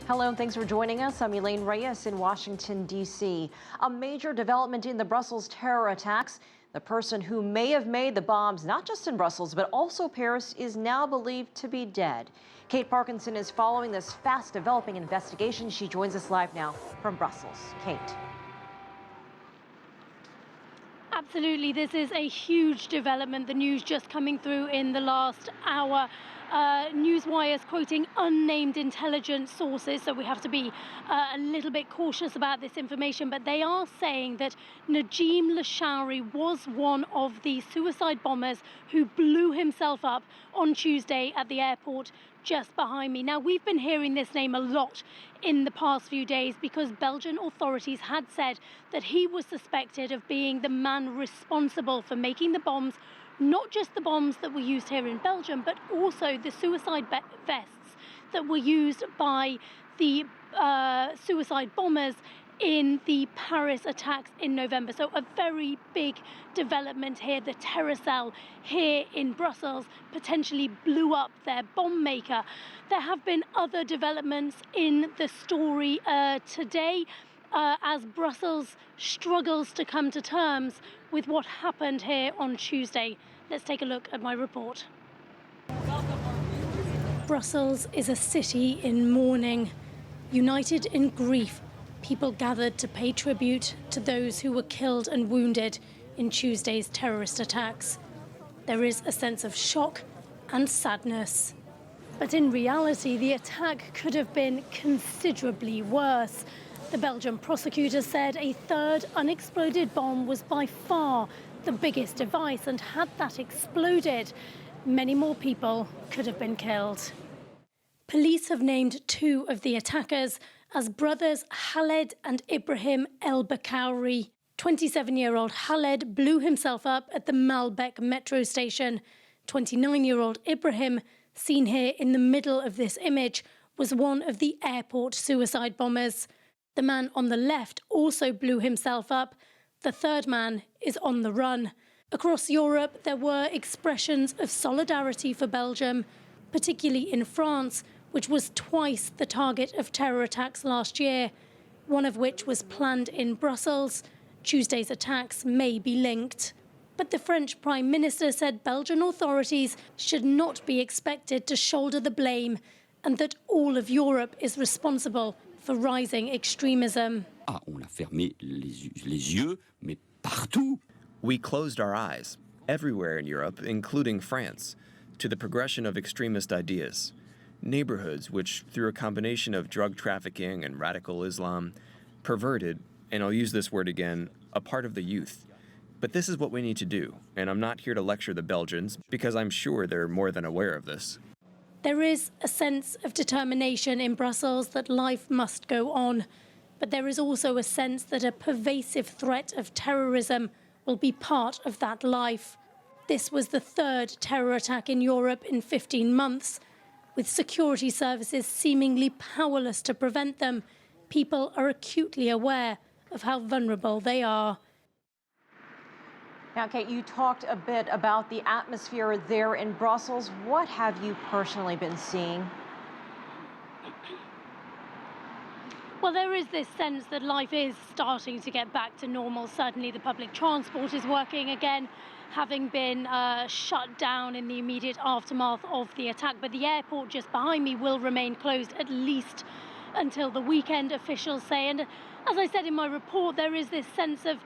Hello, and thanks for joining us. I'm Elaine Reyes in Washington, D.C. A major development in the Brussels terror attacks. The person who may have made the bombs, not just in Brussels, but also Paris, is now believed to be dead. Kate Parkinson is following this fast-developing investigation. She joins us live now from Brussels. Kate. Absolutely, this is a huge development. The news just coming through in the last hour. Newswires quoting unnamed intelligence sources, so we have to be a little bit cautious about this information, but they are saying that Najim Lashauri was one of the suicide bombers who blew himself up on Tuesday at the airport just behind me. Now, we've been hearing this name a lot in the past few days because Belgian authorities had said that he was suspected of being the man responsible for making the bombs, not just the bombs that were used here in Belgium, but also the suicide vests that were used by the suicide bombers in the Paris attacks in November. So a very big development here. The terror cell here in Brussels potentially blew up their bomb maker. There have been other developments in the story today as Brussels struggles to come to terms with what happened here on Tuesday. Let's take a look at my report. Brussels is a city in mourning. United in grief, people gathered to pay tribute to those who were killed and wounded in Tuesday's terrorist attacks. There is a sense of shock and sadness. But in reality, the attack could have been considerably worse. The Belgian prosecutor said a third unexploded bomb was by far the biggest device, and had that exploded, many more people could have been killed. Police have named two of the attackers as brothers Khaled and Ibrahim El Bakauri. 27-year-old Khaled blew himself up at the Malbec metro station. 29-year-old Ibrahim, seen here in the middle of this image, was one of the airport suicide bombers. The man on the left also blew himself up. The third man is on the run. Across Europe, there were expressions of solidarity for Belgium, particularly in France, which was twice the target of terror attacks last year, one of which was planned in Brussels. Tuesday's attacks may be linked. But the French Prime Minister said Belgian authorities should not be expected to shoulder the blame, and that all of Europe is responsible for rising extremism. On a fermé les yeux, mais partout. We closed our eyes, everywhere in Europe, including France, to the progression of extremist ideas. Neighborhoods which, through a combination of drug trafficking and radical Islam, perverted, and I'll use this word again, a part of the youth. But this is what we need to do, and I'm not here to lecture the Belgians, because I'm sure they're more than aware of this. There is a sense of determination in Brussels that life must go on, but there is also a sense that a pervasive threat of terrorism will be part of that life. This was the third terror attack in Europe in 15 months. With security services seemingly powerless to prevent them, people are acutely aware of how vulnerable they are. Now, Kate, you talked a bit about the atmosphere there in Brussels. What have you personally been seeing? Well, there is this sense that life is starting to get back to normal. Certainly the public transport is working again, having been shut down in the immediate aftermath of the attack. But the airport just behind me will remain closed at least until the weekend, officials say. And as I said in my report, there is this sense of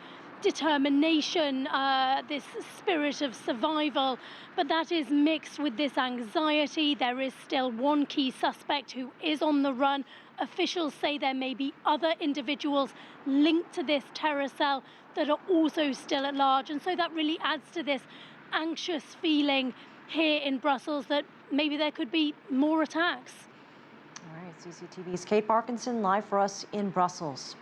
determination, this spirit of survival, but that is mixed with this anxiety. There is still one key suspect who is on the run. Officials say there may be other individuals linked to this terror cell that are also still at large, and so that really adds to this anxious feeling here in Brussels that maybe there could be more attacks. All right, CCTV's Kate Parkinson live for us in Brussels.